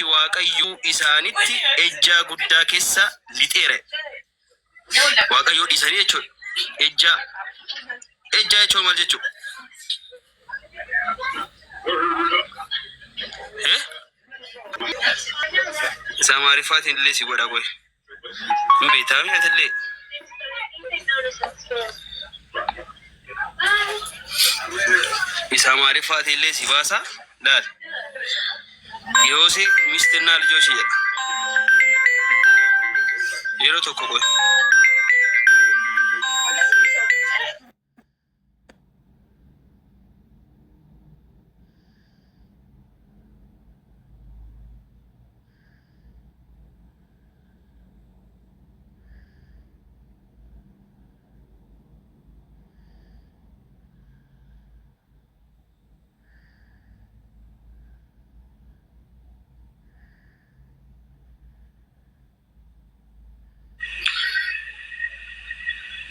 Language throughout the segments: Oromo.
waaqayyo isaanitti ejjaa guddaa keessa lixeere. Waaqayyo dhiisanii jechuudha. Ejjaa jechuun maal jechuudha? Isa maariffaatiin illee si godha qoy. Hin beektaa mi'atillee. Isa maariffaatiin illee si baasa laal. Yoosef ሚስትና ልጆች ይላል የሮ ተቆቆ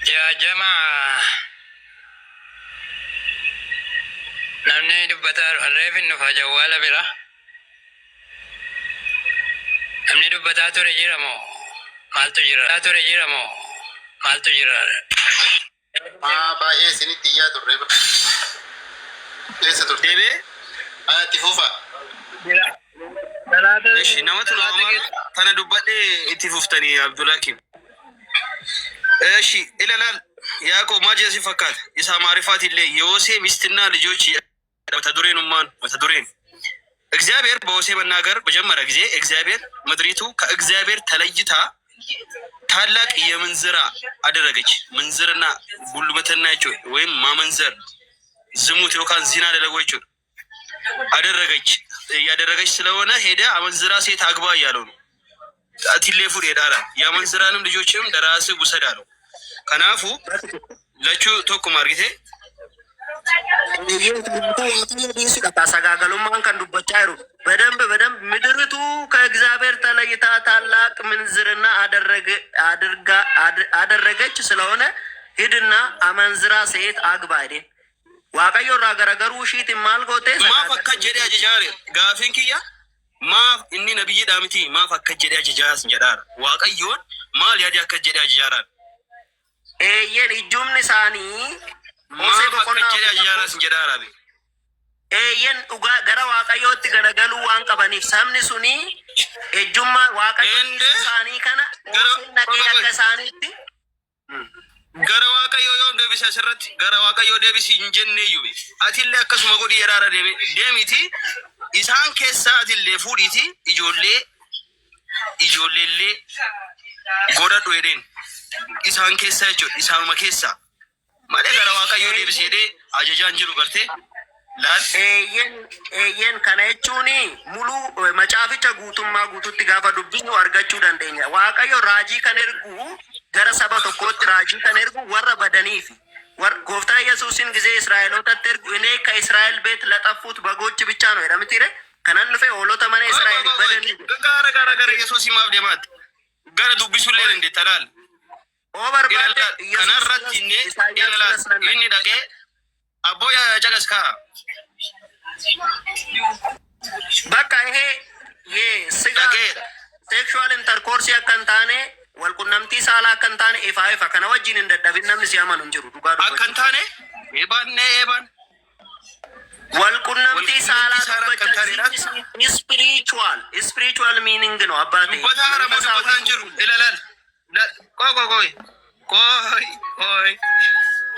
يا جماعة نمني دبتار الريف النفا جوال برا نمني دبتار ترجيرا مو مالتو جيرا بايه سني تيا الريف ليس ترتيبه تفوفا ايش نمتو لما انا دبتي اتفوفتني عبد الحكيم እሺ ኢላላል ያዕቆብ ማጀሲ ፈካት ኢሳ ማሪፋት ይለ ዮሴፍ ሚስትና ልጆች መተዶሬን እግዚአብሔር በዮሴፍ መናገር በጀመረ ጊዜ እግዚአብሔር ምድሪቱ ከእግዚአብሔር ተለይታ ታላቅ የምንዝራ አደረገች። ምንዝርና ጉልበተናቸው ወይም ማመንዘር ዝሙት ይወካን ዚና አደረገች ያደረገች ስለሆነ ሄደ አመንዝራ ሴት አግባ ያለው ነው። አትሌፉ ሄዳራ ያመንዝራንም ልጆችም ለራስ ውሰድ አለው። ከናፉ ለቹ ቶኩ ማርጊቴ ታሰጋገሉማን ከንዱበቻይሩ በደንብ ምድርቱ ከእግዚአብሔር ተለይታ ታላቅ ምንዝርና አደረገች ስለሆነ ሂድና አመንዝራ ሴት አግባ አይደል ዋቀዮ ራገረገሩ ሺት ማልጎቴ ማፈካ ጀዲ አጀጃሪ ጋፊንኪያ ማፍ እኒ ነብይ ዳምቲ ማፈካ ጀዲ አጀጃስ እንጀዳር ዋቀዮን ማል ያዲ አከጀዲ አጀጃራ ኤየን ኢጁምኒ ሳኒ ሞሴ በቆና ጀዲ አጀጃራስ እንጀዳራ ቢ ኤየን ኡጋ ገራ ዋቀዮት ገለገሉ ዋን ቀበኒ ሳምኒ ሱኒ ኤጁማ ዋቀዮት ሳኒ ከና ነቀ ያከሳኒቲ ገራ ዋቀዮ ዮ ደቢሳ ሰረት ገራ ዋቀዮ ደቢሲ እንጀነ ዩቢ አቲለ አከሱማ ጎዲ የራራ ደሚቲ ኢሳን ኬሳ አቲለ ፉዲቲ ኢጆሌሌ ጎዳዶ ሄደን ኢሳን ኬሳ ጆ ኢሳማ ኬሳ ማለ ገራ ዋቀዮ ደቢሲ ሄደ አጀጃን ጅሩ ገርቴ ላል ኤየን ከነቹኒ ሙሉ መጫፍቻ ጉቱማ ጉቱት ጋፋ ዱብኙ አርጋቹ ዳንደኛ ዋቀዮ ራጂ ከነርጉ ገረ ሰባ ተቆጥ ራጂ ከነርጉ ወረ በደኒፍ ወር ጎፍታ ኢየሱስን ጊዜ እስራኤሎታ ተርጉ እኔ ከእስራኤል ቤት ለጠፉት በጎች ብቻ ነው የረምቲረ ከነንፈ ኦሎታ ማነ እስራኤል በደኒ ጋራ ኢየሱስ ይማብ ደማት ጋራ ዱብሱ ሌን እንደ ተላል ኦቨር ባደ ከነራት እኔ ዳቄ አቦያ ጨገስካ በቃ ይሄ የስጋ ሴክሹዋል ኢንተርኮርስ ያከንታኔ ወልቁነምቲ ሳላ አከንታኔ ኢፋይፋ ከነወጂን እንደዳብናም ሲያማኑ እንጅሩ ዱጋዱ አከንታኔ ኤባን ወልቁነምቲ ሳላ አከንታኔ ስፒሪቹዋል ሚኒንግ ነው አባቴ በታራ በታራ እንጅሩ ይላል ቆይ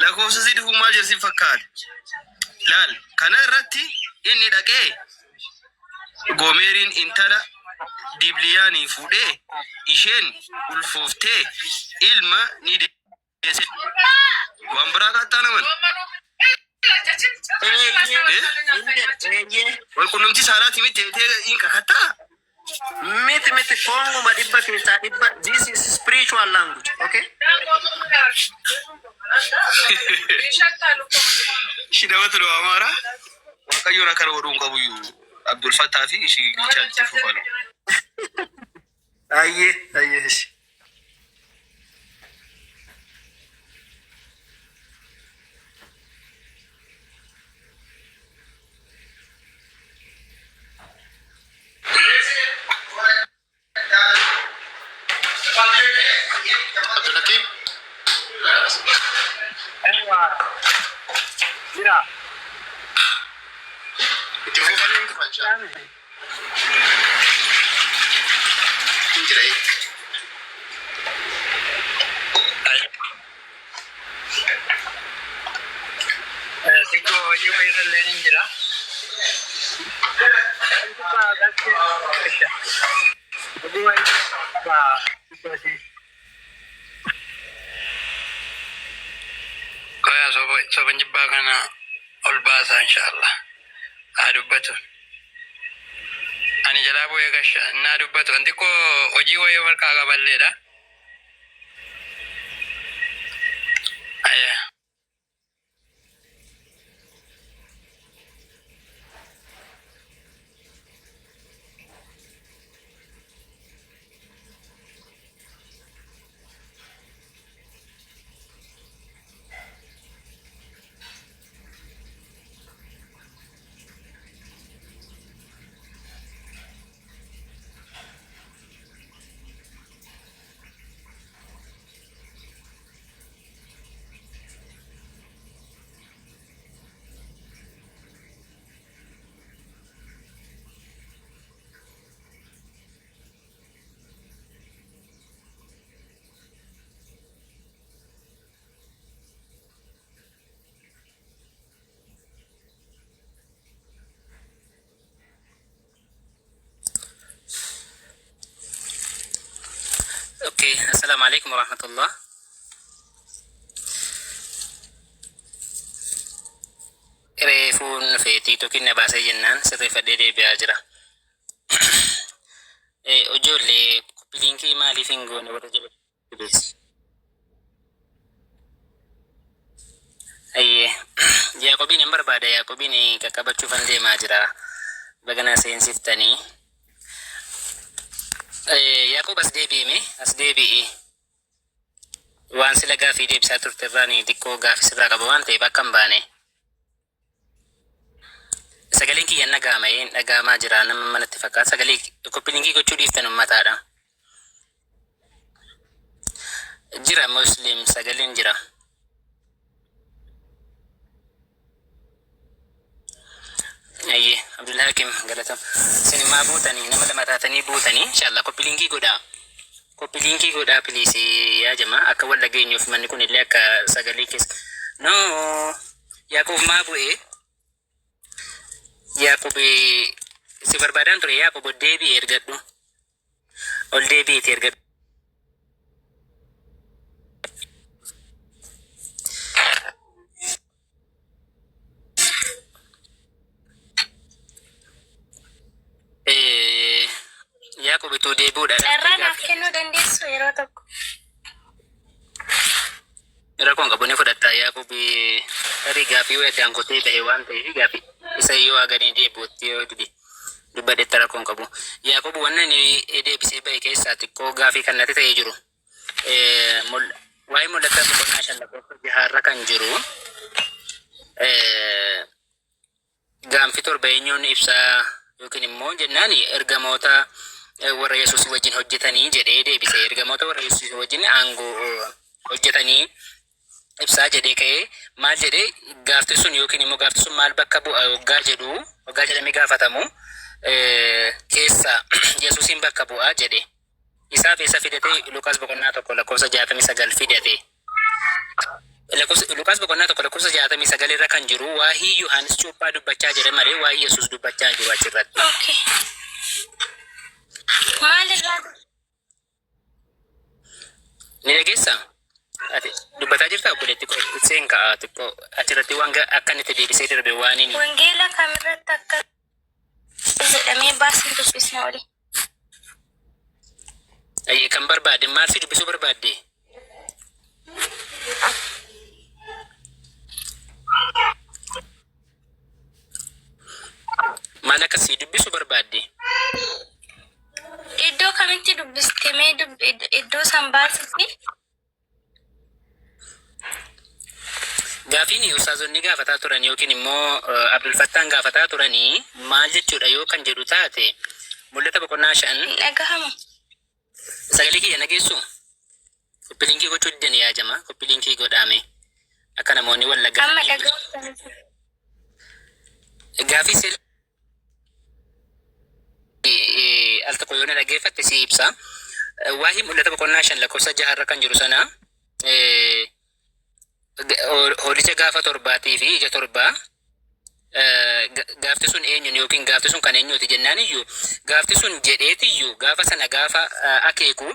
ለኮስ ሲድ ሁማ ጀርሲ ፈካል ላል ከነረቲ ኢኒ ዳቄ ጎሜሪን ኢንተላ ዲብሊያኒ ፉዴ ኢሼን ኡልፎፍቴ ኢልማ ኒዴ ወንብራ ካታነመን ወልቁንምቲ ሳላት ሚት ኢንካ ከታ ሚት ኮንጎ ማዲባ ከታ ዲባ this is spiritual language okay ሽዳወት ነው አማራ ዋቀዮራ ከረወዱን ቀቡዩ አብዱል ፈታፊ እሺ ይቻል ተፈፋሉ አየ እሺ jira. Itti fufa. Jira. Sikko hojii wayiirra illee jira. Kaya soban jibbaa kana ol baasa inshallah. Haa dubbatu. Ani jalaa bu'ee gasha naa dubbatu. Anti koo hojii wayii warqaa qaballeedha. Ayyaa. Oke, assalamualaikum warahmatullah. Reefuun feetii tokkinna baasee jennaan sirreeffadhee deebi'aa jira. Ijoollee liinkii maaliif hin goone warra jabeessi? Ayyee, Yaaqobiin hin barbaada. Yaaqobiin qaqqabachuufan deemaa jira. Bagana seensiftanii. Yaaqoob as deebi'i. Waan sila gaafii deebisaa turterraan xiqqoo gaafii sirraa qaba waan ta'eef akka hin baane. Sagaleen kiyyan dhaga'amaa jira nama manatti fakkaata. Sagalee koppilinkii gochuu dhiiftan ummataadha. Jira Muslim sagaleen jira. Ayyee Abdul Hakim galatam. Isin maa buutanii nama lama taatanii buutanii inshallah koppilinkii godhaa. Koppilinkii godhaa piliisii yaa jamaa akka wal dhageenyuuf manni kun illee akka sagalee keessa. No Yaaqoob maa bu'ee? Yaaqoob si barbaadaan ture. Yaaqoob deebi'ee ergadhu. Ol deebi'eeti ergadhu. Yaaqoob ituu deebi'uudha. Irraa naaf kennuu dandeessu yeroo tokko. Rakkoon qabu ni fudhatta. Yaaqoob tarii gaafii weeddaan kotee bahe waan ta'eef gaafii isa yoo agaree deebi'utti yoo dubbadhetti rakkoon qabu. Yaaqoob wanna inni deebisee bahe keessaa xiqqoo gaafii kan natti ta'ee jiru. Waa'ee mul'ata boqonnaa 5 kan jiru. Gaanfi torba eenyuun ibsaa yookiin immoo jennaan ergamoota warra Yesuus wajjin hojjetanii jedhee deebisee ergamoota warra Yesuus wajjin aangoo hojjetanii ibsaa jedhee ka'ee maal jedhee gaafti sun yookiin immoo gaafti sun maal bakka bu'a waggaa jedhamee gaafatamu keessa Yesuusin bakka bu'aa jedhe isaaf eessa fidate Luqaas boqonnaa 1 lakkoofsa 69 fidate. Luqaas boqonnaa 1 lakkoofsa 69 irra kan jiru waa'ee Yohaanis cuuphaa dubbachaa jira malee waa'ee Yesuus dubbachaa jiru achirratti. Okay. Maalirraa? Ni dhageessaa? Ati dubbataa jirtaa obboleetti seen ka'a xiqqoo achirratti waan akka inni deebisee darbe waan inni. Wangeela kamirratti akka jedhamee baasii dubbisna oli. Kan barbaadde maal si dubbisuu barbaadde? Maal akkasii dubbisuu barbaadde? Iddoo kamitti dubbiste mee iddoo san baasisi? Gaafiin ustaazonni gaafataa turan yookiin immoo Abdul Fattaan gaafataa turanii maal jechuudha yoo kan jedhu taate mul'ata boqonnaa 5 dhagahamu. Sagalee kiyya nageessu? Koppilinkii gochuu diddan yaa jama koppilinkii godhaame akka namoonni wal lagaa. Amma dhagahu. gaafii al tokko yoo na dhaggeeffatte si ibsa. Waa'ee mul'ata boqonnaa 5 lakkoofsa 6 irra kan jiru sana holicha gaafa torbaatii fi ija torbaa gaafti sun eenyuun yookiin gaafti sun kan eenyuuti jennaan iyyuu gaafti sun jedheetiyyuu gaafa sana gaafa akeeku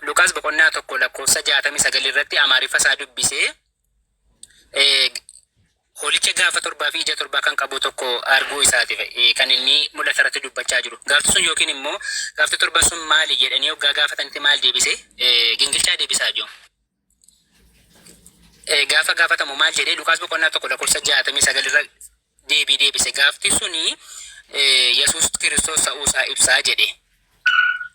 Luqaas boqonnaa 1 lakkoofsa 69 irratti Amaariffa isaa dubbisee holicha gaafa torbaa fi ija torbaa kan qabu tokko arguu isaatiif kan inni mul'ata irratti dubbachaa jiru. Gaafti sun yookiin immoo gaafti torba sun maali jedhanii hoggaa gaafatanitti maal deebise gingilchaa deebisaa jiru. Gaafa gaafatamu maal jedhee Luqaas boqonnaa 1 lakkoofsa 69 irra deebise gaafti suni Yesuus Kiristoos ta'uusaa ibsaa jedhe.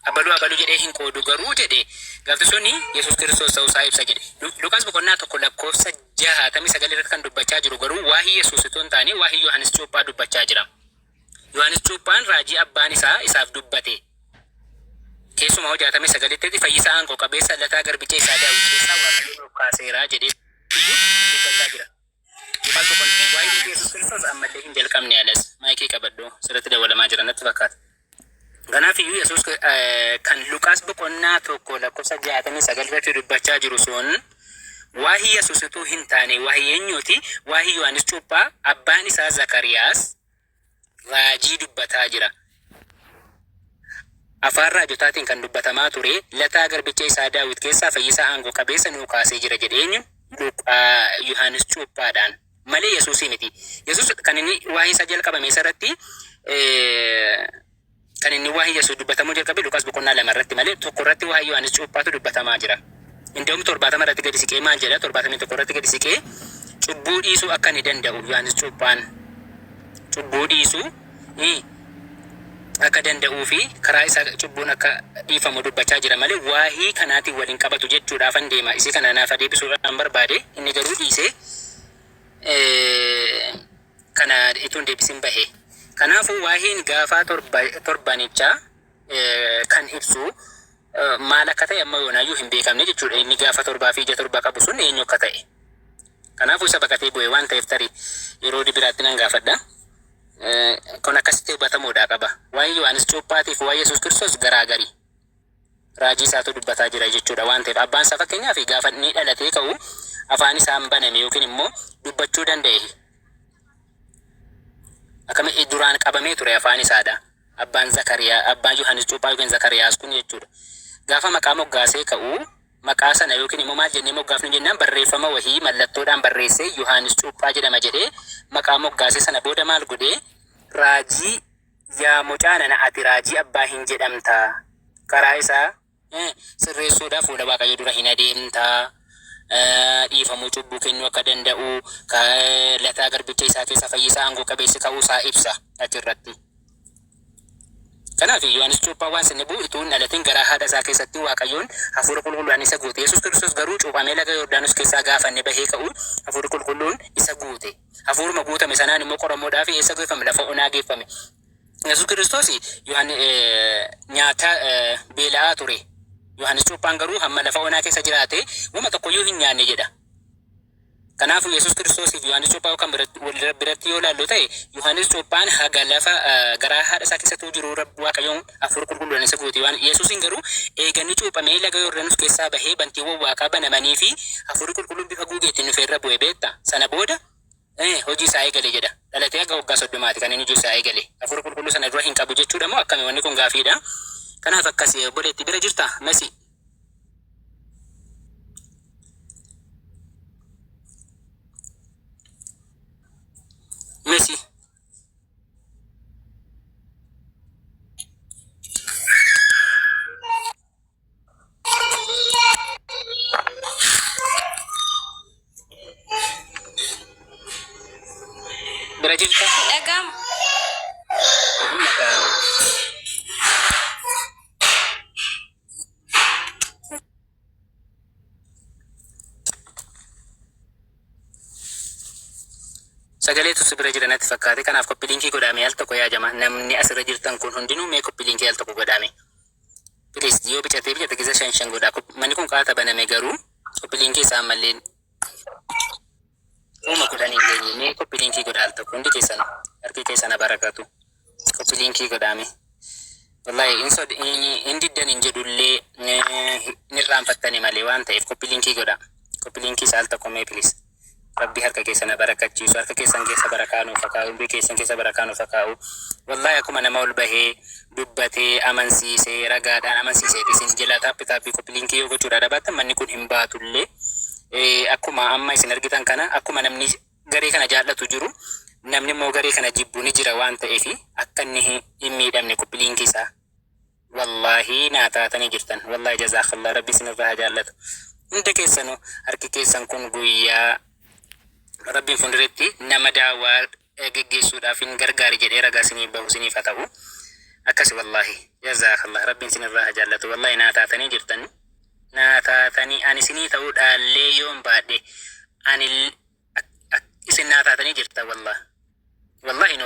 Abaluu jedhee hin qoodu garuu jedhe gaafti suni Yesuus Kiristoos ta'uusaa ibsa jedhe. Luqaas boqonnaa 1 lakkoofsa 69 irratti kan dubbachaa jiru garuu waa'ee Yesuus itoo hin taane waa'ee Yohaannis Cuuphaa dubbachaa jira. Yohaannis Cuuphaan raajii abbaan isaaf dubbate. Keessumaa 69tti fayyisaa aangoo qabeessa lataa garbicha isaa Daawit keessaa Waaqayyo kaaseeraa jedhee dubbachaa jira. Luqaas boqonnaa waa'ee Yesuus Kiristoos ammallee hin jalqabne alas maayikii qabadhu sirriitti dabalamaa jira natti fakkaata. Kanaaf iyyuu Yesuus kan Luqaas boqonnaa 1 lakkoofsa 69 irratti dubbachaa jiru sun waa'ee Yesuus utuu hin taane waa'ee eenyuuti? Waa'ee Yohaannis Cuuphaa abbaan isaa Zakariyaas raajii dubbataa jira. Afaan raajotaatiin kan dubbatamaa ture lataa garbicha isaa Daawit keessaa fayyisaa aangoo qabeessa nuu kaasee jira jedheenyu Yohaannis Cuuphaadhaan malee Yesuusii miti. Yesuus kan inni waa'ee isaa jalqabame irratti kan inni waa'ee Yesuus dubbatamuu jalqabe Luqaas boqonnaa 2 irratti malee tokko irratti waa'ee Yohaannis Cuuphaatu dubbatamaa jira. Indoom 70 irratti gadi siqee maal jedha 71 irratti gadi siqee cubbuu dhiisuu akka ni danda'u Yohaannis Cuuphaan cubbuu dhiisuu akka danda'uu fi karaa isaa cubbuun akka dhiifamu dubbachaa jira malee waa'ee kanaatiin waliin qabatu jechuudhaafan deema. Isii kana naaf deebisuudhaan barbaade inni garuu dhiisee kana ituun deebisin bahe. Kanaafuu waa'een gaafa torbanichaa kan ibsu maal akka ta'e amma yoonaayyuu hin beekamne jechuudha. Inni gaafa torbaa fi ija torbaa qabu sun eenyu akka ta'e. Kanaafuu isa baqatee bu'e waan ta'eef tarii yeroo biraatti nan gaafadha. Kun akkasitti hubatamuudhaa qaba. Waa'ee Yohaannis Cuuphaatiif waa'ee Yesuus Kiristoos garaagari. Raajii isaatu dubbataa jira jechuudha waan ta'eef abbaan isaa fakkeenyaaf gaafa inni dhalatee ka'u afaan isaa baname yookiin immoo dubbachuu danda'e. Akkami duraan qabamee ture afaan isaadha. Abbaan Yohaannis Cuuphaa yookiin Zakariyaas kun jechuudha. Gaafa maqaa moggaasee ka'u maqaa sana yookiin immoo maal jennee moggaafnu jennaan barreeffama wahii mallattoodhaan barreessee Yohaannis Cuuphaa jedhama jedhee maqaa moggaasee sana booda maal godhee raajii yaa mucaa nana ati raajii abbaa hin jedhamtaa karaa isaa sirreessuudhaaf fuula Waaqayyoo dura hin adeemtaa dhiifamuu cubbuu kennuu akka danda'u lataa garbicha isaa keessa fayyisaa aangoo qabeessi ka'uusaa ibsa achirratti. Kanaaf Yohaannis Cuuphaa waan sinni bu'u utuu hin dhalatin garaa haadha isaa keessatti Waaqayyoon hafuura qulqulluudhaan isa guute. Yesuus Kiristoos garuu cuuphamee laga Yordaanos keessaa gaafa inni bahee ka'u hafuura qulqulluun isa guute. Hafuuruma guutame sanaan immoo qoramoodhaaf eessa geeffame? Lafa onaa geeffame. Yesuus Kiristoos nyaata beela'aa ture. Yohaannis Cuuphaan garuu hamma lafa onaa keessa jiraate wama tokkoyyuu hin nyaanne jedha. Kanaafuu Yesuus Kiristoosiif Yohaannis Cuuphaa kan biratti yoo ilaallu ta'e Yohaannis Cuuphaan haga lafa garaa haadha isaa keessattuu jiru Waaqayyoon hafuura qulqulluudhaan isa guute. Yesuusin garuu eeganni cuuphamee laga Yordaanos keessaa bahee bantiiwwan Waaqaa banamanii fi hafuurri qulqulluun bifa guugeetiin dhufeerra bu'e beekta. Sana booda hojii isaa eegale jedha. Dhalatee aga waggaa 30 kan inni hojii isaa eegale. Hafuura qulqulluu sana dura hin qabu jechuudha moo akkami? Wanni kun gaafiidha. Kanaaf akkasii obboleetti bira jirta masi. Messi. Bira jirta? Dhagam. Sagaleetu si bira jiranatti fakkaate kanaaf koppiliinkii godhame al tokko yaajama. Namni asirra jirtan kun hundinuu mee koppiliinkii al tokko godhame. Please yoo bicate keessa shan godhaa. Manni kun qaata baname garuu koppiliinkii isaa malleen uuma godhanii hin geenye mee koppiliinkii godhaa al tokko hundi keessanuu. harki keessan barakatu koppiliinkii godhame wallahi indi dan injedullee nirraanfattani malee waan ta'eef koppiliinkii godha koppiliinkii saalta komee please rabbi harka keessan barakachiisu harka keessan keessa barakaanu fakaa'u umrii keessan keessa barakaanu fakaa'u wallahi akkuma nama ol bahee dubbatee amansiisee ragaadhaan amansiisee isin jala taappi koppiliinkii yoo gochuudha dhabaatan manni kun hin baatullee akkuma amma isin argitan kana akkuma namni garee kana jaallatu jiru namni immoo garee kana jibbu ni jira waan ta'eef akka inni hin miidhamne koppiliinkii isaa wallahi naa taatanii jirtan wallahi jazaakallah rabbi isinirraa jaallatu hunda keessanuu harki keessan kun guyyaa rabbiin fuulduratti nama daawwaa geggeessuudhaaf hin gargaari jedhee ragaa isinii bahu isiniif haa ta'u akkasi wallahi jazaakallah rabbiin isinirraa jaallatu wallahi naa taatanii jirtan naa taatanii ani isinii ta'uudhaallee yoon baadhe ani isin naa taatanii jirta wallahi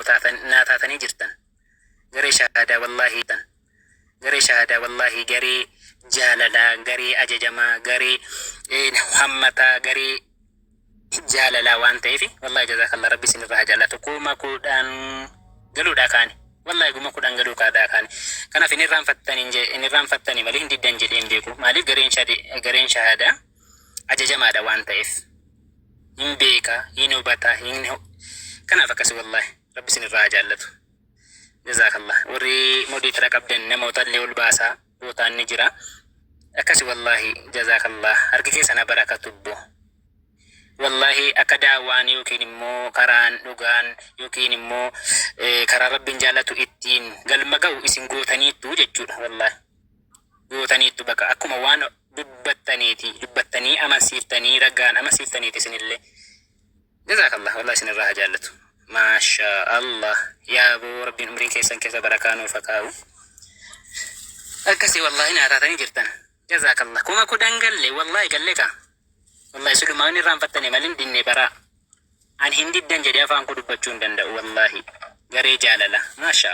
naa taatanii jirtan garee shahaadaa wallahi tan garee shahaadaa wallahi garee jaalalaa garee ajajamaa garee hammataa garee jaalalaa waan ta'eef wallahi jazaakallah rabbi isinirraa jaallatu kuma kudhan galuudhaa kaane wallahi kuma kudhan galuu kaane kanaaf inni irraanfattani malee hin diddan jedheen beeku maaliif gareen shahaadaa ajajamaadha waan ta'eef hin beeka hin hubata kanaaf akkasi wallahi rabbi isinirraa jaallatu jazaakallah warri modeetira qabdan namoota illee ol baasaa bootaan ni jira akkasi wallahi jazaakallah harki keessan barakatu boo wallahi akka daawwaan yookiin immoo karaan dhugaan yookiin immoo karaa rabbiin jaallatu ittiin galma ga'u isin gootaniittu jechuudha wallahi gootaniittu bakka akkuma waan dubbattanii amansiiftanii ragaan amansiiftaniiti isinillee jazakallah wallahi isinirraa jaallatu maasha allah yaa boo rabbiin umrii keessan keessa barakaanuu fakaa'u akkasi wallahi naa taatanii jirtan jazakallah kuma kudhan galle wallahi galle ka wallahi sulumaan irraanfattane malin dinne bara an hin diddan jedhee afaan ku dubbachuu hin danda'u wallahi garee jaalala maasha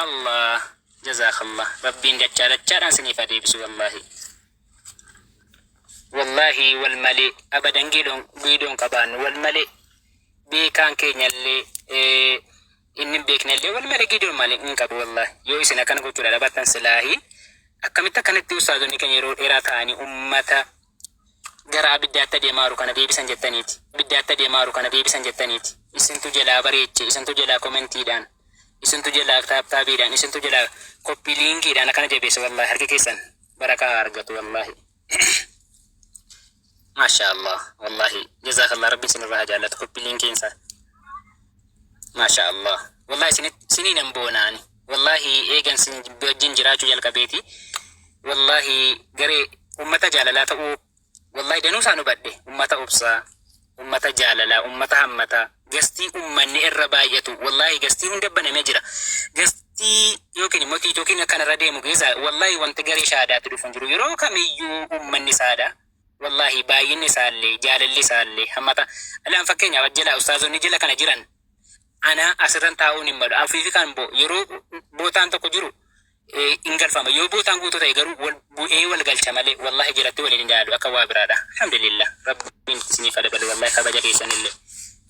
allah jazakallah rabbiin dachaadhaan siniif adeebisu wallahi wal malee abadan giidhoon qabaannu wal malee beekaan keenyallee inni beeknallee wal malee giidhoon malee hin qabu wallahi yoo isin akkana gochuudha dhabattan silaahi akkamitti akkanatti ustaazonni keenya yeroo dheeraa ta'anii ummata gara abiddaatti deemaaru kana deebisan jettaniiti isintu jalaa bareeche isintu jalaa komentiidhaan isintu jalaa taaptaabiidhaan isintu jalaa koppiliinkiidhaan akkana jabeessa wallahi harki keessan barakaa argatu wallahi masha allah wallahi jazakallah rabbi isinirraa jaallatu koppiliinkiinsa masha allah wallahi siniinan boonaani wallahi eegan sin wajjin jiraachuu jalqabeeti wallahi garee ummata jaalalaa ta'uu wallahi danuu isaan hubadhe ummata obsaa ummata jaalalaa ummata hammataa gastii ummanni irra baay'atu wallahi gastii hunda banamee jira gastii yookiin immoo tiitookiin akkanarra deemu keessa wallahi wanti garee shaadaatti dhufu jiru yeroo kamiyyuu ummanni saadaa wallahi baay'inni isaallee jaalalli isaallee hammata alaan fakkeenyaaf ajjala ustaazonni jala kana jiran ana asirran taa'uun hin malu afiifi kan yeroo bootaan tokko jiru hin galfama yoo bootaan guutuu ta'e garuu bu'ee wal galcha malee wallahi jalatti waliin hin daalu akka waa biraadha alhamdulillah rabbiin isiniif adabalu wallahi kabaja keessanillee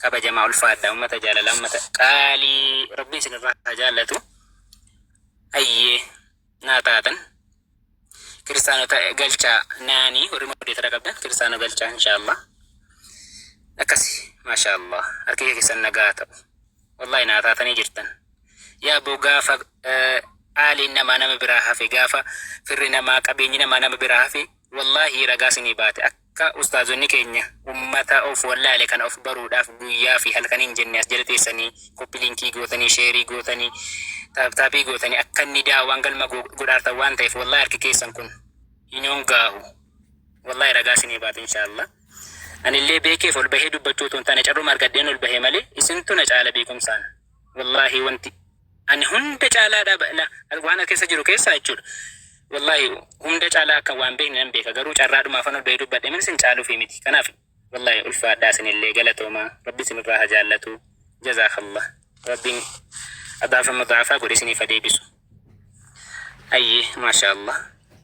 kabajamaa ulfaadha ummata jaalala ummata qaalii rabbiin isinirraa jaallatu ayyee naa taatan kiristaanota galchaa naanii warri modeetara qabdan kiristaanota galchaa inshaallah akkasi maasha allah harki keessan nagaa ta'u wallahi naa taatanii jirtan yaa boo gaafa aaliin namaa nama biraa hafe gaafa firri namaa qabeenyi namaa nama biraa hafe wallahi ragaa isinii baate akka ustaazonni keenya ummata of wallaale kana of baruudhaaf guyyaa fi halkan hin jenne as jala teessanii koppiliinkii gootanii sheerii gootanii taaptaabii gootanii akka inni daawwaan galma godhaartan waan ta'eef wallahi harki keessan kun hin gaahu wallahi ragaa isinii baate inshaallah anillee beekeef ol bahee dubbachuu otoo hin taane carruma argadheen ol bahee malee isintu na caala beekumsaan wallahi wanti ani hunda caalaadha waan keessa jiru keessa jechuudha wallahi hunda caalaa akka waan beekne nan beeka garuu carraadhuma afaan ol bahee dubbadhe min isin caaluufi miti kanaaf wallahi ulfaadhaa isinillee galatooma rabbi isinirraa jaallatu jazaakallah rabbiin adaafa madaafaa godhe isiniif adeebisu ayyee maasha allah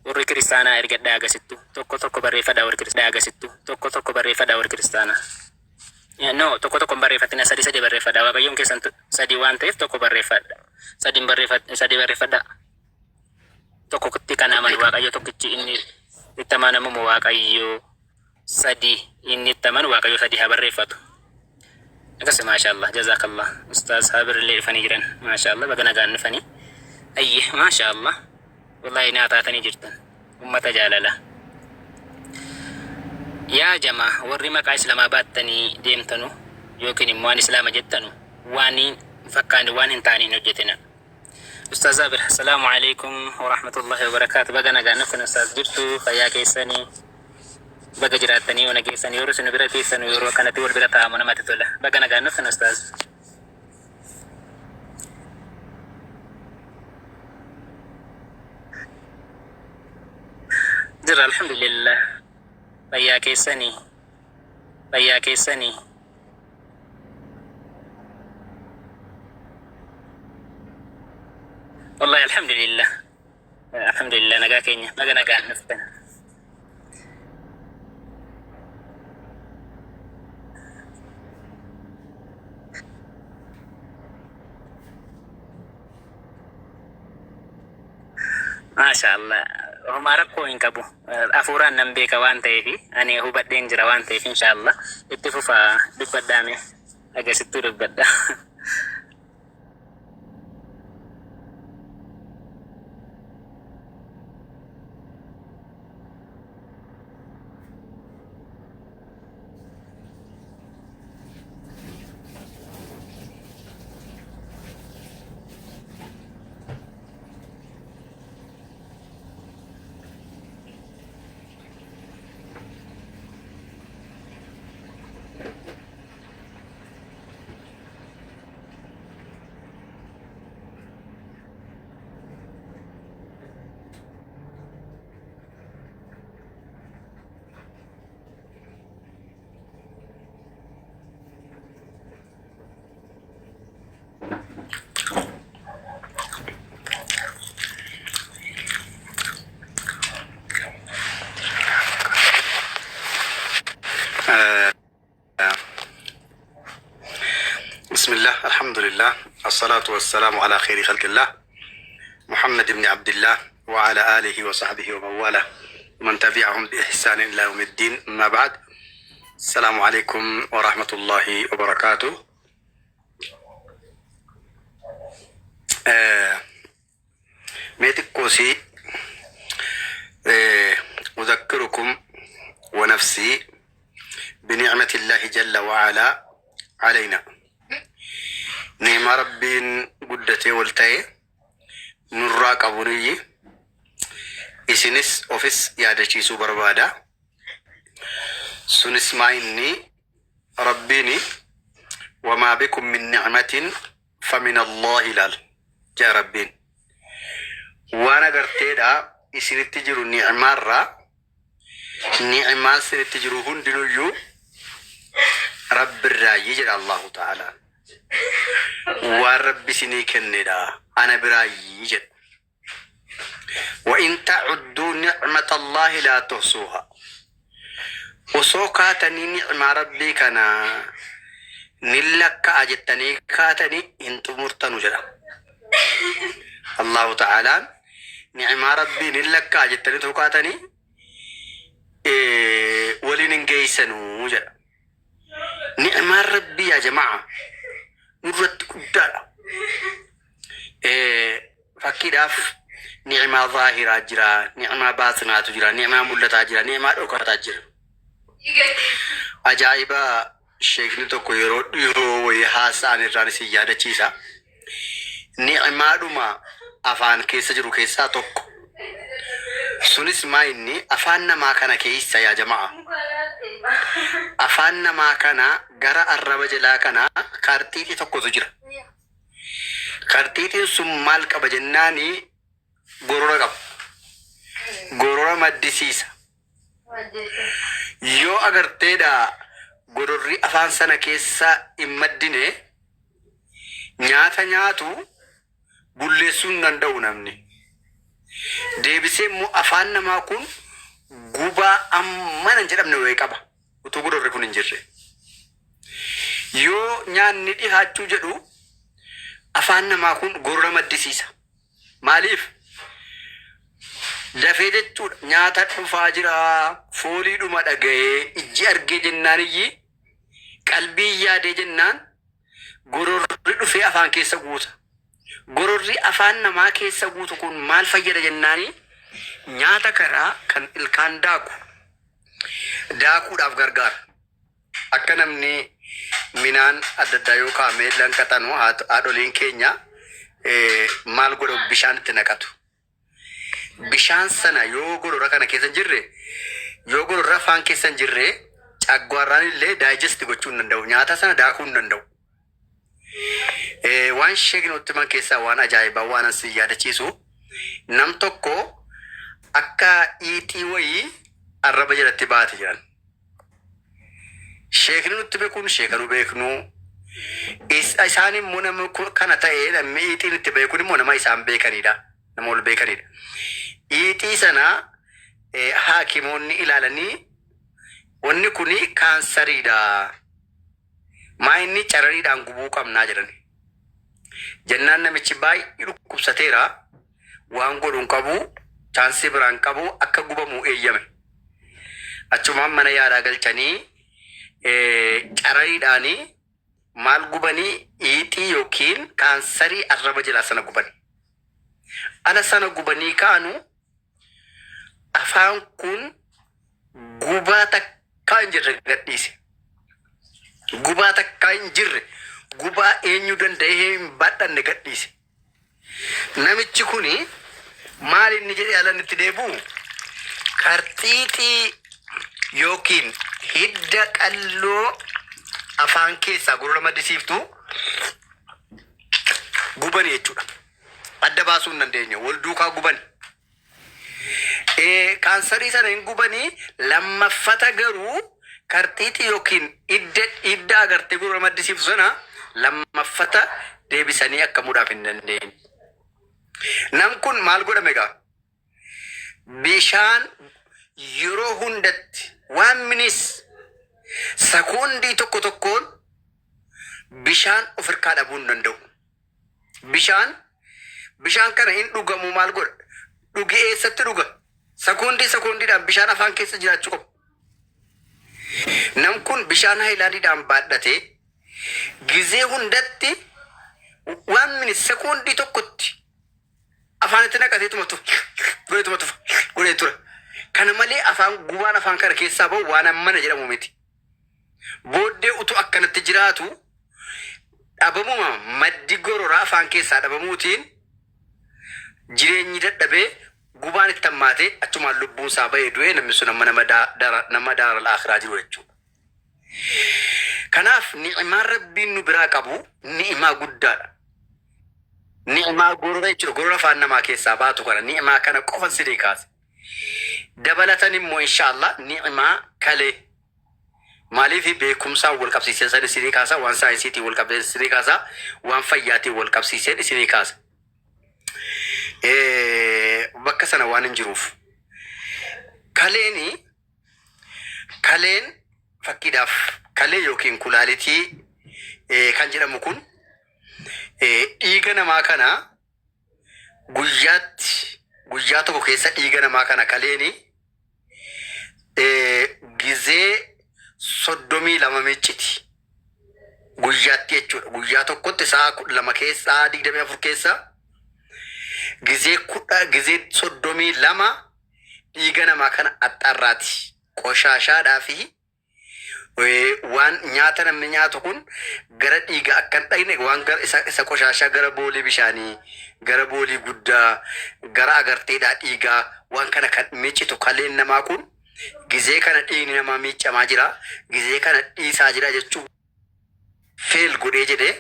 warri kiristaanaa ergadhaa agasittu tokko barreeffadhaa warri kiristaanaa agasittu tokko barreeffadhaa warri kiristaanaa No, tokko barreeffatina sadi barreeffadha. Waaqayyoon keessan sadi waan ta'eef tokko barreeffadha. Sadi barreeffadha. Tokkotti kan amanu Waaqayyo tokkichi inni itti amanamu Waaqayyo sadi inni itti amanu Waaqayyo sadi haa barreeffatu. Akkas maashaallah jazakallah. Ustaaz Habir illee dhufanii jiran maashaallah baga nagaan dhufanii. Ayye maashaallah. Wallahi naa taatanii jirtan. Ummata jaalala. Yaa jamaa warri maqaa islaamaa baattanii deemtanu yookiin immoo waan islaama jettanu waan fakkaan waan hin taaniin hojjetina. Ustaaz Zabir, assalamu alaikum wa rahmatullahi wa barakatuh. Baga nagaan dhuftan ustaaz jirtu fayyaa keessanii baga jiraattanii ona keessanii yeroo isin bira teessanu yeroo kanatti wal bira taa'amu namatti tola. Baga nagaan dhuftan ustaaz. Jira alhamdulillah. Fayyaa keessanii wallahi alhamdulillah nagaa keenya baga nagaan dhuftan. Maashaallah homaa rakkoo hin qabu. Afuuraan nan beeka waan ta'eef ani hubadheen jira waan ta'eef inshaallah itti fufaa dubbadhaame agarsiistuu dubbadha. بسم الله الحمد لله الصلاة والسلام على خير خلق الله محمد بن عبد الله وعلى آله وصحبه ومن والاه ومن تبعهم بإحسان إلى يوم الدين. أما بعد السلام عليكم ورحمة الله وبركاته. ميتكوسي أذكركم ونفسي بنعمة الله جل وعلا علينا. نعم ربين قدتي والتاي نراك أبوني إسنس أوفيس يادشي سوبر بادا سنس مايني ربيني وما بكم من نعمة فمن الله لال جا ربين وانا قرتي دا إسن تجرو نعمار را نعمار سن تجرو هندنو يو رب الراجي جل الله تعالى ورب سنيك النداء أنا براي جد وإن تعدوا نعمة الله لا تحصوها وسوكاتني نعمة ربي كنا نلك أجتني كاتني انتو مرتنو جدا الله تعالى نعمة ربي نلك أجتني توكاتني ولننجيسنو جدا نعمة ربي يا جماعة نرد كدارا فكيداف نعمة ظاهرة جرا نعمة باطنة جرا نعمة ملتا جرا نعمة أوكاتا جرا أجايبا الشيخ نتوكو يرو ويحاسان الرانسي يادا چيسا نعمة دوما أفان كيسا جرو كيسا توكو سنس ما إني أفان نما كان كيسا يا جماعة أفان نما كان غرا الرب جلا كان كارتيتي توكو تجرا كارتيتي سمال كبجناني غورورا مدسيسا يو اگر تيدا غوروري أفان سنة كيسا إمديني نياتو بوليسون نندو نمني ديبسي مو أفان نما كون غوبا أمان نجرب نوي كابا وتو غوروري كون نجري yoo nyaanni dhihaachuu jedhu afaan namaa kun gurra maddisiisa. Maaliif? Dafee jechuudha nyaata dhufaa jira fooliidhuma dhaga'ee ijji argee jennaan iyyi qalbii yaadee jennaan gororri dhufee afaan keessa guuta. Gororri afaan namaa keessa guutu kun maal fayyada jennaani nyaata karaa kan ilkaan daakuudhaaf gargaara. Akka namni minaan adda addaa yoo kaa'amee lanqatanu haadholiin keenya maal godhu bishaan itti naqatu. Bishaan sana yoo gorora kana keessa hin jirre yoo gorora afaan keessa hin jirre caggaarraan illee daayijesti gochuu hin danda'u. Nyaata sana daakuu hin danda'u. Waan sheekni nutti himan keessaa waan ajaa'ibaa waan asii yaadachiisu nam tokko akka iitii wayii arraba jalatti baate jiran. Sheekni nutti beekuun sheekanu beeknu isaan immoo nama kana ta'ee namni iitiin itti beekuun immoo nama isaan beekanidha. Nama ol beekanidha. Iitii sana haakimoonni ilaalanii wanni kuni kaansariidha. Maa inni carariidhaan gubuu qabnaa jedhani. Jennaan namichi baay'ee dhukkubsateera waan godhuun qabu chaansii biraan qabu akka gubamu eeyyame. Achumaan mana yaalaa galchanii carariidhaanii maal gubanii iitii yookiin kaansarii arraba jalaa sana gubani. Ala sana gubanii kaanu afaan kun gubaa takkaa hin jirre gadhiise. Gubaa takkaa hin jirre gubaa eenyu danda'ee hin badhanne gadhiise. Namichi kuni maal inni jedhee alan itti deebi'u karxiixii yookiin hidda qalloo afaan keessaa gurra maddisiiftu guban jechuudha. Adda baasuu hin dandeenya. Wal duukaa guban. Kaansarii sana hin gubanii lammaffata garuu karxiixii yookiin hidda agartee gurra maddisiiftu sana lammaffata deebisanii akka muudhaaf hin dandeenye. Nam kun maal godhame egaa? Bishaan yeroo hundatti waan minis sekoondii tokko tokkoon bishaan of hirkaa dhabuu hin danda'u. Bishaan kana hin dhugamu maal godha? Dhugi eessatti dhuga? Sekoondiidhaan bishaan afaan keessa jiraachuu qabu. Nam kun bishaan haayilaandiidhaan baadhatee gizee hundatti waan minis sekoondii tokkotti afaanitti naqatee tumatu godhee ture. Kana malee afaan gubaan afaan kana keessaa bahu waan ammana jedhamu miti. Booddee utuu akkanatti jiraatu dhabamuma maddi gororaa afaan keessaa dhabamuutiin jireenyi dadhabee gubaan itti hammaatee achumaan lubbuun isaa bahee du'ee namni sun amma nama daaral akhiraa jiru jechuudha. Kanaaf ni'imaan rabbiin nu biraa qabu ni'imaa guddaadha. Ni'imaa gorora jechuudha. Gorora afaan namaa keessaa baatu kana ni'imaa kana qofan sidee kaase. Dabalatan immoo inshaallah ni'imaa kalee. Maaliif beekumsaan wal qabsiisee san isinii kaasa, waan saayinsiitiin wal qabsiisee isinii kaasa, waan fayyaatiin wal qabsiisee isinii kaasa. Bakka sana waan hin jiruuf. Kaleen fakkiidhaaf kalee yookiin kulaalitii kan jedhamu kun dhiiga namaa kana guyyaa tokko keessa dhiiga namaa kana kaleeni gizee 32 micciti. Guyyaatti jechuudha. Guyyaa tokkotti sa'a 2 keessaa 24 keessa gizee 32 dhiiga namaa kana axxarraati. Qoshaashaadhaa fi waan nyaata namni nyaatu kun gara dhiiga akka hin dhaqne waan gara isa qoshaashaa gara boolii bishaanii, gara boolii guddaa, gara agarteedhaa dhiigaa waan kana kan miicitu kaleen namaa kun gizee kana dhiigni namaa miicamaa jira. Gizee kana dhiisaa jira jechuun feel godhee jedhee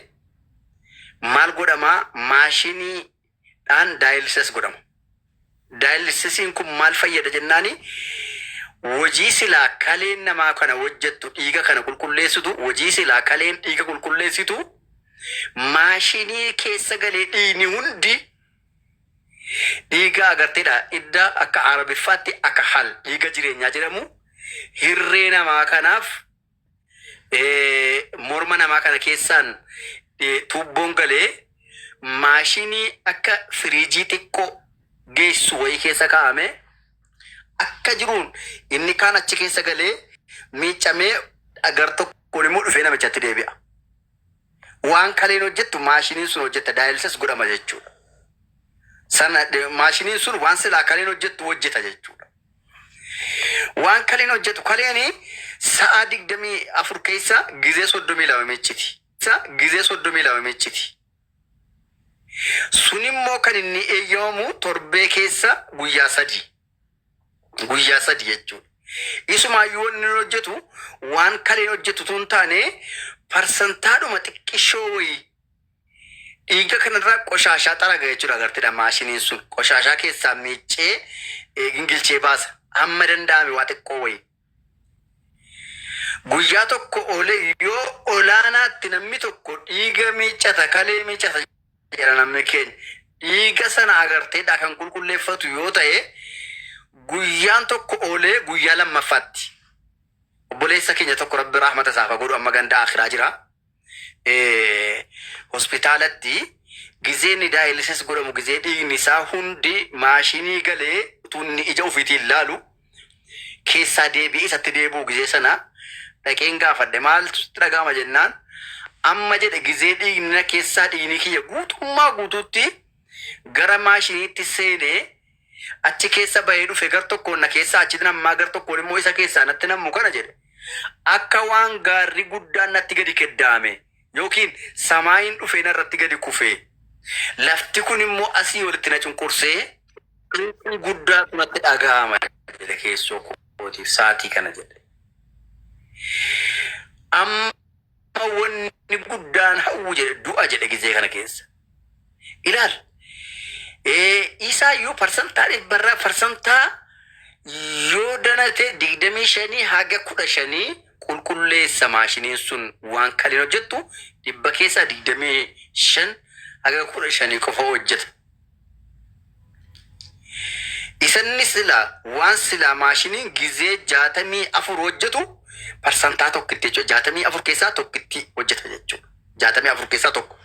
maal godhamaa maashiniidhaan daayilisis godhama. Daayilisiin kun maal fayyada jennaani? Wajii silaa kaleen namaa kana hojjettu dhiiga kana qulqulleessitu, wajii silaa kaleen dhiiga qulqulleessitu maashinii keessa galee dhiigni hundi dhiiga agarteedha. Idda akka arabiffaatti akka hal dhiiga jireenyaa jedhamu hirree namaa kanaaf morma namaa kana keessaan tuubboon galee maashinii akka firiijii xiqqoo geessu wayii keessa kaa'ame akka jiruun inni kaan achi keessa galee miicamee agar tokkoon immoo dhufee namichatti deebi'a. Waan kaleen hojjettu maashiniin sun hojjetta daayilsas godhama jechuudha. Sana maashiniin sun waan silaa kaleen hojjettu hojjeta jechuudha. Waan kaleen hojjetu kaleeni sa'a 24 keessa gizee 32 meechiti. Gizee 32 meechiti. Sun immoo kan inni eeyyamu torbee keessa guyyaa 3. Guyyaa 3 jechuudha. Isumaayyuu inni hojjetu waan kaleen hojjetu tun taane parsantaadhuma xiqqishoo wayii dhiiga kanarraa qoshaashaa xaraga jechuudha. Agartidha maashiniin sun qoshaashaa keessaa miiccee gingilchee baasa hamma danda'ame waa xiqqoo wayii. Guyyaa tokko oolee yoo olaanaatti namni tokko dhiiga miiccata kalee miiccata jedha namni keenya dhiiga sana agarteedha kan qulqulleeffatu yoo ta'e guyyaan tokko oolee guyyaa lammaffaatti. Obboleessa keenya tokko rabbi rahmata isaaf godhu amma ganda akhiraa jira. Hospitaalatti gizee ni daayilisis godhamu gizee dhiigni isaa hundi maashinii galee tunni ija ofiitiin laalu keessaa deebi'ee isatti deebi'u gizee sana dhaqeen gaafadhe maaltu dhaga'ama jennaan amma jedhe gizee dhiigni keessaa dhiigni kiyya guutummaa guutuutti gara maashiniitti seenee achi keessa bahee dhufe gar tokkoon na keessaa achi nammaa gar tokkoon immoo isa keessaa natti nammu kana jedhe akka waan gaarri guddaan natti gadi keddaame yookiin samaayin dhufee narratti gadi kufee lafti kun immoo asii walitti na cunqursee guddaa natti dhaga'ama jedhe keessoo kootiif saatii kana jedhe. Amma wanni guddaan hawwu jedhe du'a jedhe gizee kana keessa. Ilaal. Isaayyuu parsantaa dhibbarraa parsantaa yoo danate 25 haga 15 qulqulleessa maashiniin sun waan kaleen hojjettu dhibba keessaa 25 haga 15 qofa hojjeta. Isanni silaa waan silaa maashiniin gizee 64 hojjetu parsantaa tokkitti jechuudha. 64 keessaa tokkitti hojjeta jechuudha. 64 keessaa tokko.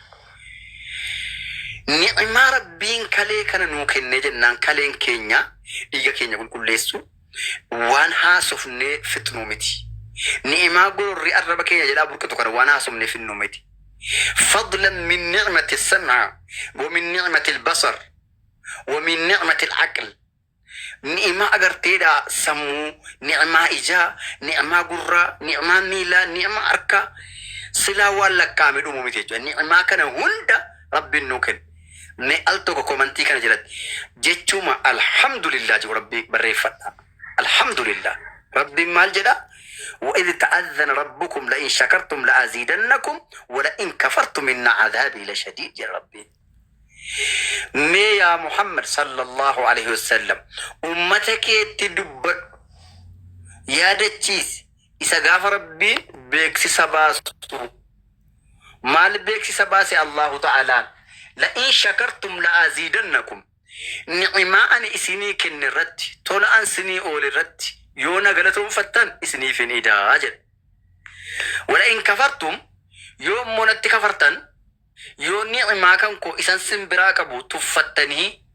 Ni'imaa rabbiin kalee kana nuu kennee jennaan kaleen keenya dhiiga keenya qulqulleessu waan haasofnee fixnuu miti. Ni'imaa gororri arraba keenya jedhaa burqitu kana waan haasofnee fixnuu miti. فضلا من نعمة السمع ومن نعمة البصر ومن نعمة العقل. نعمة أغرتيدا سمو نعمة إجا نعمة قرى نعمة ميلا نعمة أركا سلا ولا كامل أمومي نعمة كان هندا رب النوكن نقلتو كومنتي كان جلد جيتشوما الحمد لله جو ربي بريفة الحمد لله ربي مال جدا وإذ تأذن ربكم لئن شكرتم لأزيدنكم ولئن كفرتم إن عذابي لشديد يا ربي. مي يا محمد صلى الله عليه وسلم أمتك تدب يا دتشيس إذا غفر ربي بيكسي سباسو مال بيكسي سباسي الله تعالى لئن شكرتم لأزيدنكم نعما أن إسني كن الرد طول أن سني أول الرد يونا غلطهم فتن إسني في نيدا أجل ولئن كفرتم يوم منت كفرتن يوم نعما كنكو إسان سنبراك أبو تفتني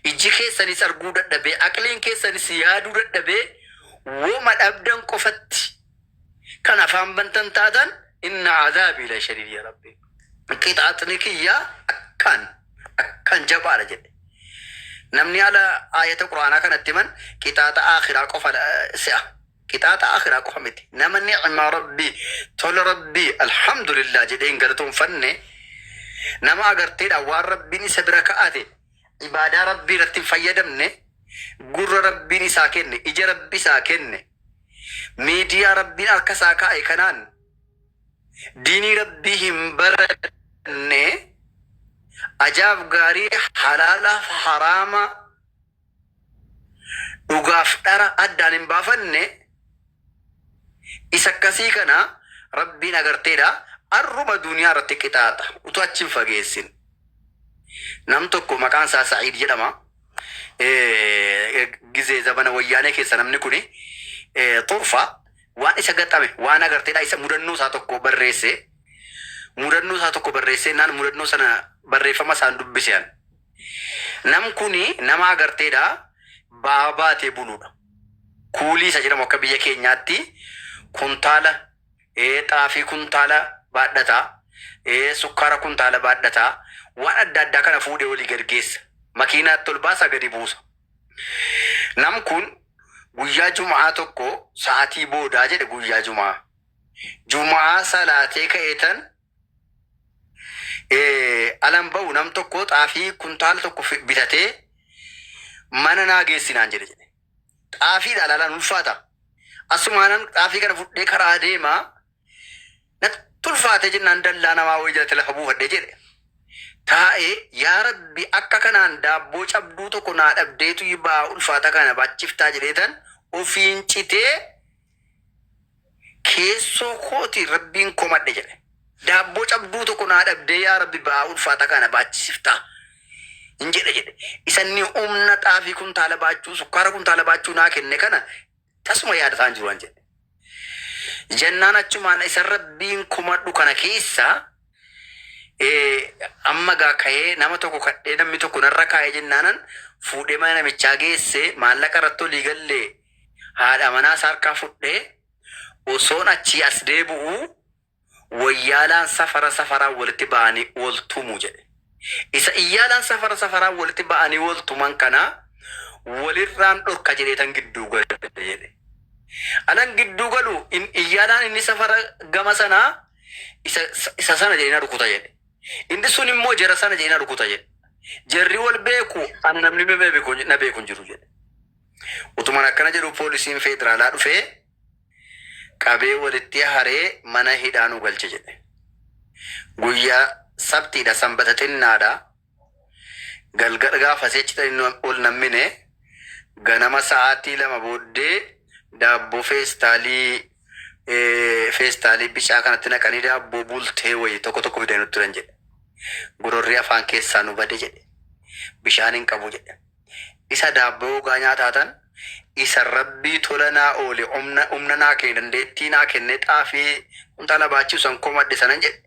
إجي كيساني سرقود الدبي أكلين كيساني سيادود الدبي وما أبدن كفت كان أفهم بنتن تادن إن عذابي لشديد يا ربي قطعتني كيا أكان جبار جد نمني على آية القرآن كانت تمن كتاب آخر قفل سئة كتاب آخر قفمتي نمني عما ربي تول ربي الحمد لله جدين قرتم فني نما أقرتين أوار ربي نسبرك آتي عبادة ربي رتم فيدمني قر ربي نساكني إجا ربي ساكني ميديا ربي أركساكا أي كنان ديني ربي هم برني أجاب غاري حلالا حراما وقاف ترى أدان بافني إسكاسي كنا ربي نغرتيرا الرب دنيا رتكتاتا وتواتشم فاقيسين نمتوكو مكان سا سعيد جدما جزي زبنا وياني كيسا نمنكوني طرفة waan isa gaxame waan agarteedha isa mudannoo isaa tokko barreesse naan mudannoo sana barreeffama isaan dubbiseen nam kuni nama agarteedha baabaatee buluudha kuulii isa jedhamu akka biyya keenyaatti kuntaala xaafii kuntaala baadhataa sukkaara kuntaala baadhataa waan adda addaa kana fuudhee walii gargeessa makiinaatti ol baasa gadi buusa nam kun guyyaa jumaa tokko sa'aatii boodaa jedhe guyyaa jumaa salaatee ka'eetan alan ba'u nam tokko xaafii kuntaala tokko bitatee mana naa geessinaan jedhe xaafiidha lalaan ulfaata asumaanan xaafii kana fudhee karaa deemaa natti ulfaate jennaan dallaa namaa wayii jalatti lafa buufadhe jedhe taa'ee yaa rabbi akka kanaan daabboo cabduu tokko naa dhabdeetu ba'aa ulfaata kana baachiftaa jedheetan ofiin citee keessoo kooti rabbiin komadhe jedhe daabboo cabduu tokko naa dhabdee yaa rabbi ba'aa ulfaata kana baachiftaa hin jedhe isanni humna xaafii kuntaala baachuu sukkaara kuntaala baachuu naa kenne kana tasuma yaadataan jiru jedhe jennaan achumaan isa rabbiin komadhu kana keessa amma gaa ka'ee nama tokko kadhee namni tokko narra kaa'ee jennaanan fuudhee mana namichaa geesse maallaqa irratti olii gallee haadha manaa isaa harkaa fudhee osoon achii as deebi'u wayyaalaan safaraan walitti ba'anii ooltumu jedhe isa iyyaalaan safaraan walitti ba'anii ooltuman kana walirraan dhorka jedheetan gidduu galu jedhe alan gidduu galu iyyaalaan inni safara gama sanaa isa sana jedhina rukuta jedhe inni sun immoo jara sana jedhina rukuta jedhe jarri wal beeku ana namni na beeku hin jiru jedhe utuman akkana jedhu poolisiin federaalaa dhufee qabee walitti haree mana hidhaanuu galche jedhe guyyaa sabtiidha sanbata xinnaadha galgala gaafa seechita inni ol nammine ganama sa'aatii 2 booddee daabboo feestaalii bichaa kanatti naqanii daabboo bultee wayii tokko fidee nutti turan jedhe gororrii afaan keessaa nu bade jedhe bishaan hin qabu jedhe isa daabboo gaa nyaataatan isa rabbii tola naa oole humna naa kenne dandeettii naa kenne xaafii kuntaala baachisan komadhe sanan jedhe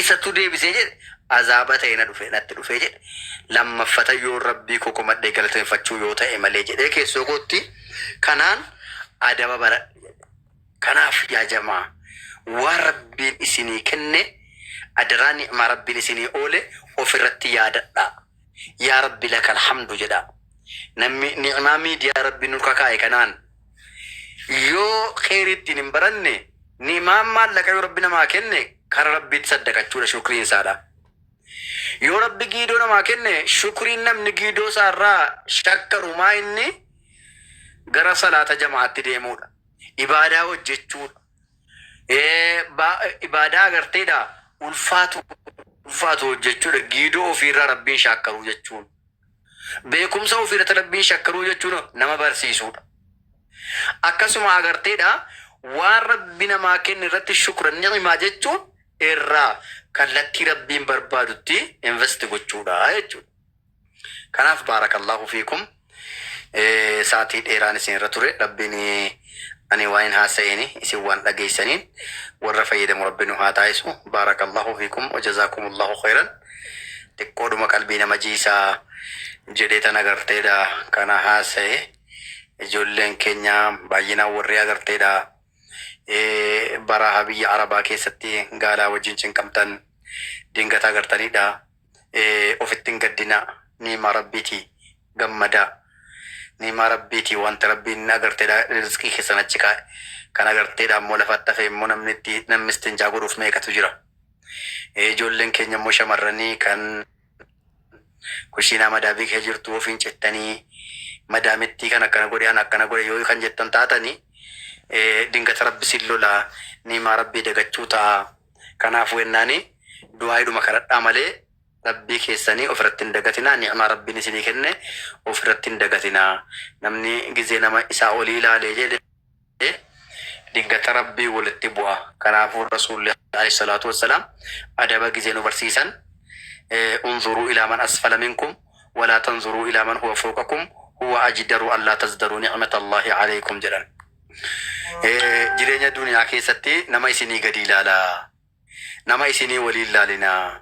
isatu deebisee jedhe azaaba ta'e natti dhufee jedhe lammaffata yoo rabbii koo komadhee galateeffachuu yoo ta'e malee jedhee keessoo kootti kanaan adaba baradhe kanaaf yaa jamaa waan rabbiin isinii kenne adaraa ni'maa rabbiin isinii oole ofirratti yaadadha yaa rabbi laka alhamdu jedha namni ni'maa miidiyaa rabbiin nurka kaa'e kanaan yoo kheyriitti hin baranne ni'maan maallaqa yoo rabbi namaa kenne kara rabbiitti saddaqachuudha shukriin isaadha yoo rabbi giidoo namaa kenne shukriin namni giidoo isaarraa shakkaru maa inni gara salaata jamaatti deemuudha ibaadaa hojjechuudha ibaadaa agarteedha ulfaatu hojjechuudha giidoo ofiirraa rabbiin shakkaruu jechuun beekumsa ofiirratti rabbiin shakkaruu jechuun nama barsiisuudha akkasuma agarteedha waan rabbi namaa kenne irratti shukran ni'imaa jechuun irraa kallattii rabbiin barbaadutti invest gochuudha jechuudha kanaaf baarakallahu fiikum saatii dheeraan isin irra ture rabbiin ani waan haasa'een isin waan dhageessaniin warra fayyadamu rabbiin haa taasisu baarakallahu fiikum wajazaakumullahu khairan xiqqoodhuma qalbii nama jiisaa jedhee tan agarteedha kana haasa'e ijoolleen keenya baay'inaan warri agarteedha baraha biyya arabaa keessatti gaalaa wajjin cinqamtan dingata agartanidha ofitti hin gaddina ni'maa rabbiiti gammadaa ni'maa rabbiiti wanta rabbiin agarteedha rizqii keessan achi kaa'e kan agarteedha ammoo lafatti hafe immoo namni istinjaa godhuuf meeqatu jira ijoolleen keenya immoo shamarranii kan kushiinaa madaabii kee jirtu ofiin cettanii madaamittii kan akkana godhe yoo kan jettan taatanii dingata rabbi sillolaa ni'maa rabbii dagachuu ta'a kanaaf wennaani du'aayidhuma kadhadhaa malee rabbii keessanii ofirratti hin dagatinaa ni'maa rabbiin isinii kenne ofirratti hin dagatinaa namni gizee nama isaa olii ilaalee jedhe dingata rabbii walitti bu'a kanaafuu rasuulli alayhi salaatu wassalaam adaba gizee nu barsiisan unzuruu ilaa man asfala minkum walaa tanzuruu ilaa man huwa fawqakum huwa ajdaru allaa tazdaruu ni'mata allaahi alaykum jedhan jireenya duniyaa keessatti nama isinii gadi ilaalaa, nama isinii walii ilaalinaa.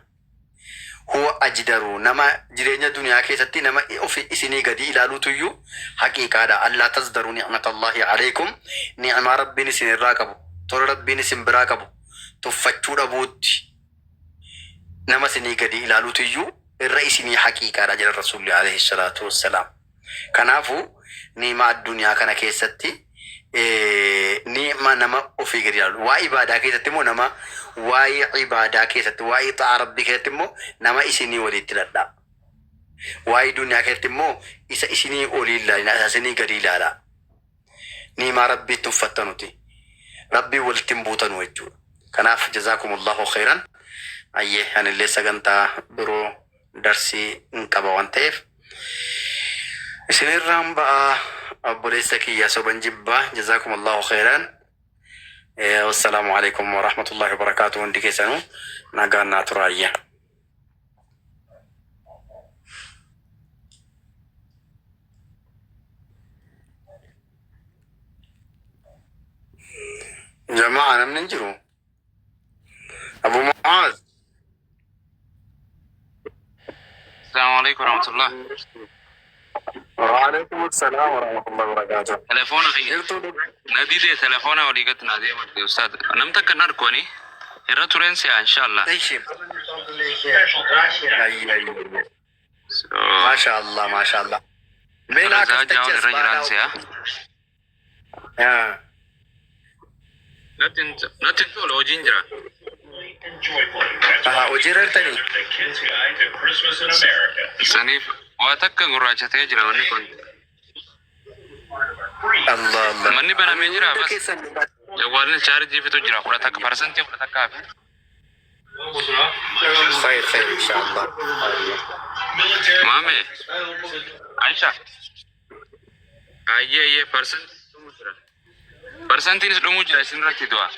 Huwa ajdaru nama jireenya duniyaa keessatti nama ofi isinii gadi ilaaluutuyyuu haqiiqaadha. Allaa tasdaru ni'matallahi alaykum, ni'maa rabbiin isin irraa qabu, tola rabbiin isin biraa qabu tuffachuu dhabuutti nama isinii gadi ilaaluutuyyuu irra isinii haqiiqaadha jedha Rasuulli alayhi salaatu wassalaam. Kanaafuu ni'maa addunyaa kana keessatti ni'maa nama ofii gadi ilaalu, waa ibaadaa keessatti immoo nama waa'ee ibaadaa keessatti, waa'ee xa'a rabbii keessatti immoo nama isinii walitti hidhadhaa. Waa'ee duniyaa keessatti immoo isa isinii olii ilaalina, isa isinii gadi ilaalaa. Ni'maa rabbiitti uffattanuti, rabbii walitti hin buutanu jechuudha. Kanaaf jazaakumullahu khairan. Ayyee anillee sagantaa biroo darsii hin qaba waan ta'eef isinirraan ba'aa obboleessa kiyya soban jibbaa. Jazaakumullahu khairan. والسلام عليكم ورحمة الله وبركاته. عندي كيسانو ناقانا ترايا جماعة أنا مننجرو أبو معاذ. السلام عليكم ورحمة الله. وعليكم السلام ورحمة الله وبركاته. تلفونك نادي دي تلفونها وليقت نادي يا أستاذ نمتك ناركوني إرى تورنسيا إن شاء الله. أي ما شاء الله ما شاء الله. بينا جاون الرجلانسيا. نتن تولو جينجرا. وجيرر تاني. سنيف واتك قراجة تجرا وني كنت. الله الله. مني بنا ميجرا بس. جوالنا شارج في تجرا ولا تك برسنتي ولا تك كافي. خير خير إن شاء الله. مامي. عائشة. أيه برسنتي نسلو مجرا سنرتي دوا.